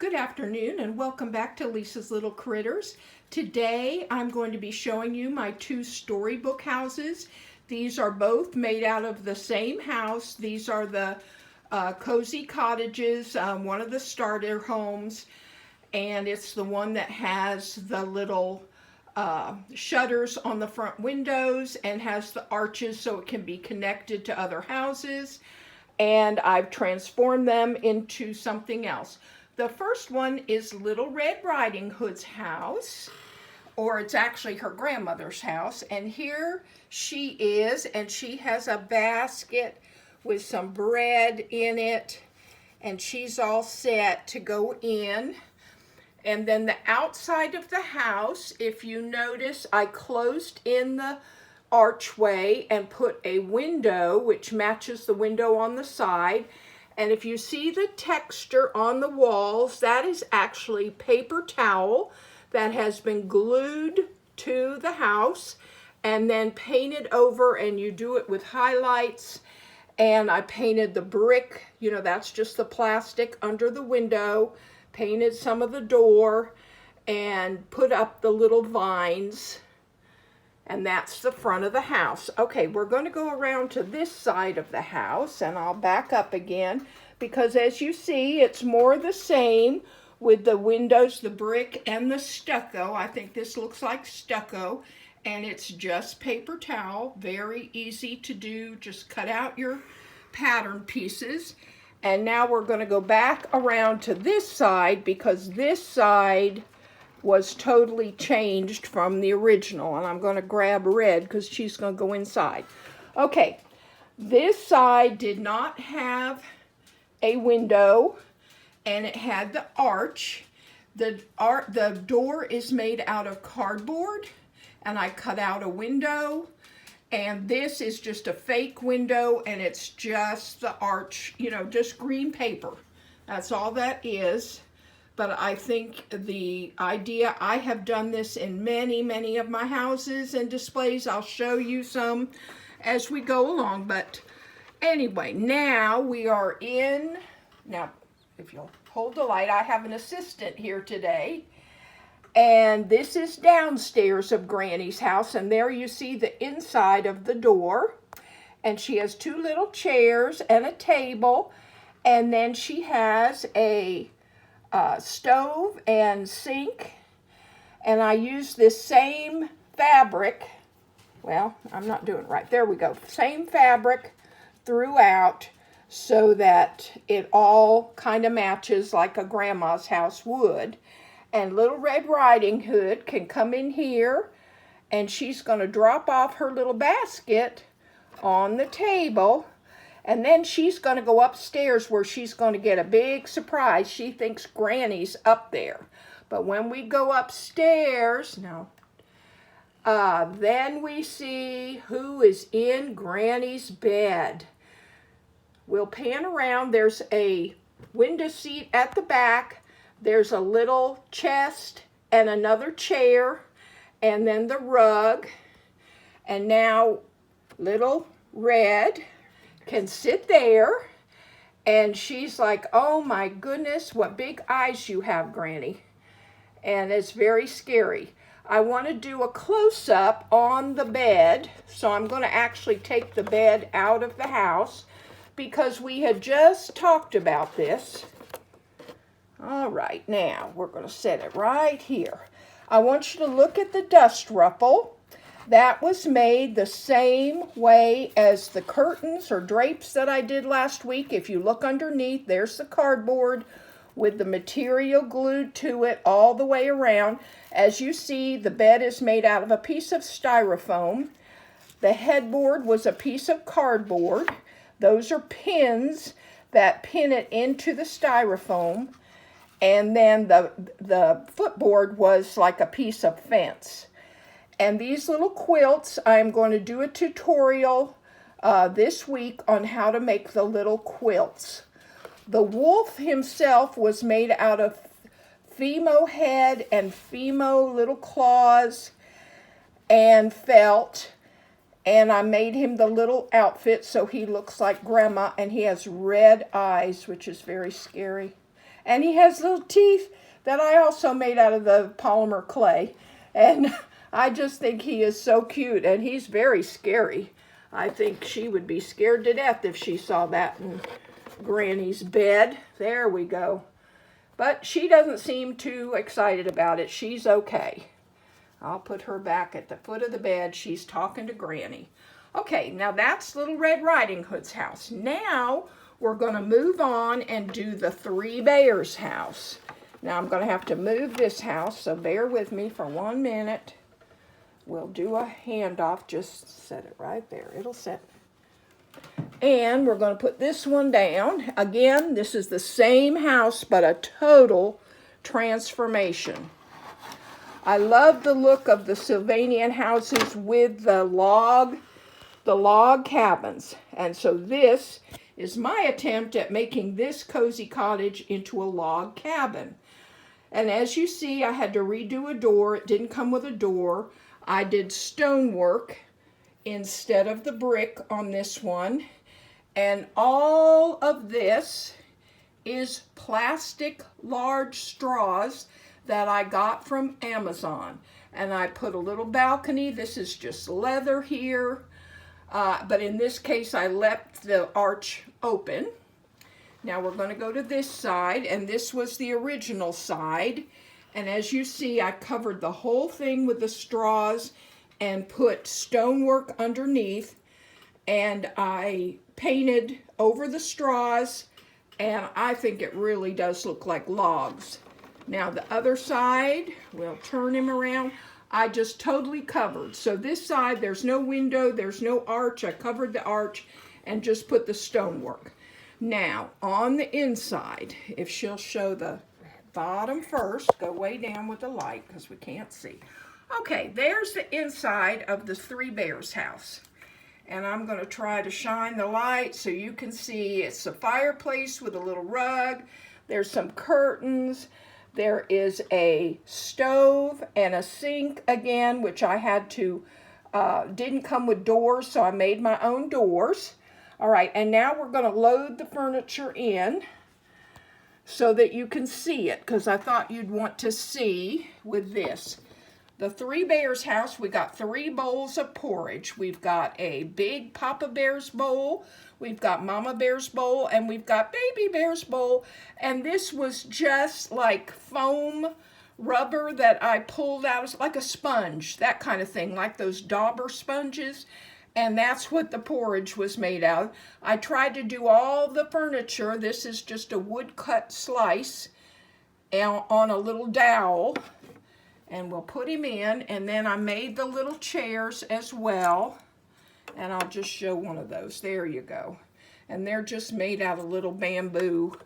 Good afternoon and welcome back to Lisa's Little Critters. Today I'm going to be showing you my two storybook houses. These are both made out of the same house. These are the cozy cottages, one of the starter homes, and it's the one that has the little shutters on the front windows and has the arches so it can be connected to other houses. And I've transformed them into something else. The first one is Little Red Riding Hood's house, or it's actually her grandmother's house. And here she is, and she has a basket with some bread in it, and she's all set to go in. And then the outside of the house, if you notice, I closed in the archway and put a window which matches the window on the side. And if you see the texture on the walls, that is actually paper towel that has been glued to the house and then painted over, and you do it with highlights. And I painted the brick, that's just the plastic under the window, painted some of the door, and put up the little vines. And that's the front of the house. Okay, we're going to go around to this side of the house, and I'll back up again because as you see, it's more the same with the windows, the brick, and the stucco. I think this looks like stucco, and it's just paper towel. Very easy to do. Just cut out your pattern pieces. And now we're going to go back around to this side because this side was totally changed from the original, and I'm going to grab red because she's going to go inside. Okay, this side did not have a window, and it had the arch. The door is made out of cardboard, and I cut out a window, and this is just a fake window, and it's just the arch, just green paper. That's all that is. But I think the idea, I have done this in many of my houses and displays. I'll show you some as we go along. But anyway, now we are in, now if you'll hold the light, I have an assistant here today. And this is downstairs of Granny's house. And there you see the inside of the door. And she has two little chairs and a table. And then she has a stove and sink, and I use this same fabric. Well, I'm not doing it right. There we go. Same fabric throughout so that it all kind of matches like a grandma's house would. And Little Red Riding Hood can come in here, and she's going to drop off her little basket on the table. And then she's going to go upstairs where she's going to get a big surprise. She thinks Granny's up there. But when we go upstairs, then we see who is in Granny's bed. We'll pan around. There's a window seat at the back. There's a little chest and another chair. And then the rug. And now Little Red can sit there, and she's like, oh my goodness, what big eyes you have, Granny. And it's very scary. I want to do a close-up on the bed, so I'm going to actually take the bed out of the house because we had just talked about this. All right, now we're going to set it right here. I want you to look at the dust ruffle. That was made the same way as the curtains or drapes that I did last week. If you look underneath, there's the cardboard with the material glued to it all the way around. As you see, the bed is made out of a piece of styrofoam. The headboard was a piece of cardboard. Those are pins that pin it into the styrofoam. And then the footboard was like a piece of fence. And these little quilts, I'm going to do a tutorial this week on how to make the little quilts. The wolf himself was made out of Fimo head and Fimo little claws and felt. And I made him the little outfit so he looks like Grandma, and he has red eyes, which is very scary. And he has little teeth that I also made out of the polymer clay. And I just think he is so cute, and he's very scary. I think she would be scared to death if she saw that in Granny's bed. There we go. But she doesn't seem too excited about it. She's okay. I'll put her back at the foot of the bed. She's talking to Granny. Okay, now that's Little Red Riding Hood's house. Now we're going to move on and do the Three Bears house. Now I'm going to have to move this house, so bear with me for 1 minute. We'll do a handoff. Just set it right there. It'll set. And we're going to put this one down. Again, this is the same house, but a total transformation. I love the look of the Sylvanian houses with the log cabins. And so this is my attempt at making this cozy cottage into a log cabin. And as you see, I had to redo a door. It didn't come with a door. I did stonework instead of the brick on this one. And all of this is plastic large straws that I got from Amazon. And I put a little balcony. This is just leather here. But in this case, I left the arch open. Now we're going to go to this side, and this was the original side. And as you see, I covered the whole thing with the straws and put stonework underneath. And I painted over the straws, and I think it really does look like logs. Now the other side, we'll turn him around. I just totally covered. So this side, there's no window, there's no arch. I covered the arch and just put the stonework. Now, on the inside, if she'll show the bottom first, go way down with the light because we can't see. Okay, there's the inside of the Three Bears house. And I'm going to try to shine the light so you can see. It's a fireplace with a little rug. There's some curtains. There is a stove and a sink again, which I had to, didn't come with doors, so I made my own doors. All right, and now we're going to load the furniture in so that you can see it, because I thought you'd want to see with this. The Three Bears house, we got 3 bowls of porridge. We've got a big Papa Bear's bowl, we've got Mama Bear's bowl, and we've got Baby Bear's bowl. And this was just like foam rubber that I pulled out, like a sponge, that kind of thing, like those Dauber sponges. And that's what the porridge was made out of. I tried to do all the furniture. This is just a wood-cut slice on a little dowel. And we'll put him in. And then I made the little chairs as well. And I'll just show one of those. There you go. And they're just made out of little bamboo.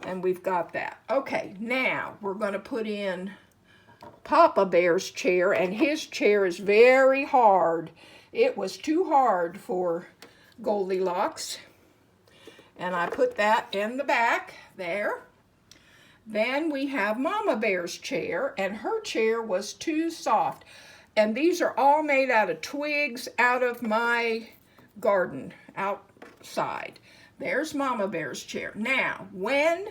And we've got that. Okay, now we're going to put in Papa Bear's chair. And his chair is very hard. It was too hard for Goldilocks. And I put that in the back there. Then we have Mama Bear's chair, and her chair was too soft. And these are all made out of twigs out of my garden outside. There's Mama Bear's chair. Now, when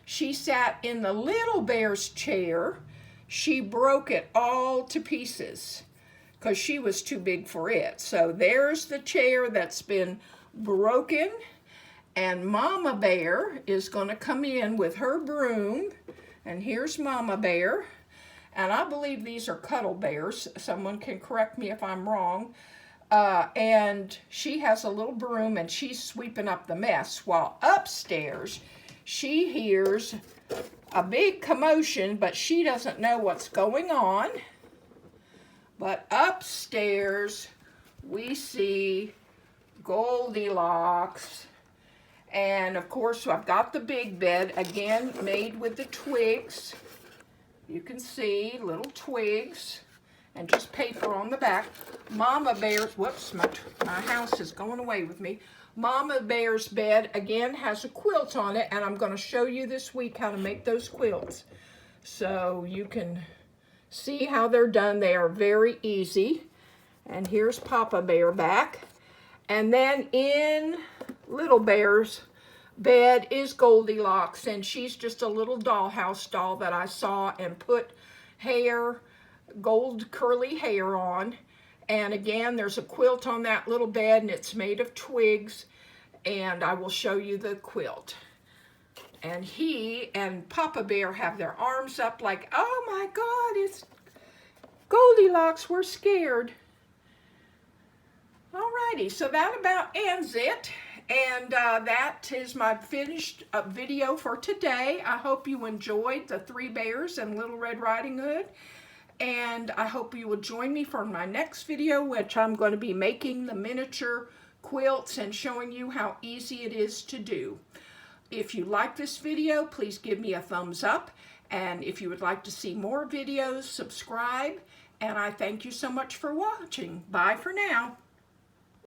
she sat in the Little Bear's chair, she broke it all to pieces, because she was too big for it. So there's the chair that's been broken, and Mama Bear is going to come in with her broom, and here's Mama Bear, and I believe these are Cuddle Bears. Someone can correct me if I'm wrong. And she has a little broom, and she's sweeping up the mess, while upstairs she hears a big commotion, but she doesn't know what's going on. But upstairs, we see Goldilocks. And of course, I've got the big bed, again, made with the twigs. You can see little twigs and just paper on the back. Mama Bear's, whoops, my house is going away with me. Mama Bear's bed, again, has a quilt on it, and I'm going to show you this week how to make those quilts. So you can see how they're done. They are very easy. And here's Papa Bear back. And then in Little Bear's bed is Goldilocks, and she's just a little dollhouse doll that I saw and put hair, gold curly hair on. And again, there's a quilt on that little bed, and it's made of twigs, and I will show you the quilt. And he and Papa Bear have their arms up like, oh my God, it's Goldilocks, we're scared. Alrighty, so that about ends it. And that is my finished video for today. I hope you enjoyed the Three Bears and Little Red Riding Hood. And I hope you will join me for my next video, which I'm going to be making the miniature quilts and showing you how easy it is to do. If you like this video, please give me a thumbs up. And if you would like to see more videos, subscribe. And I thank you so much for watching. Bye for now.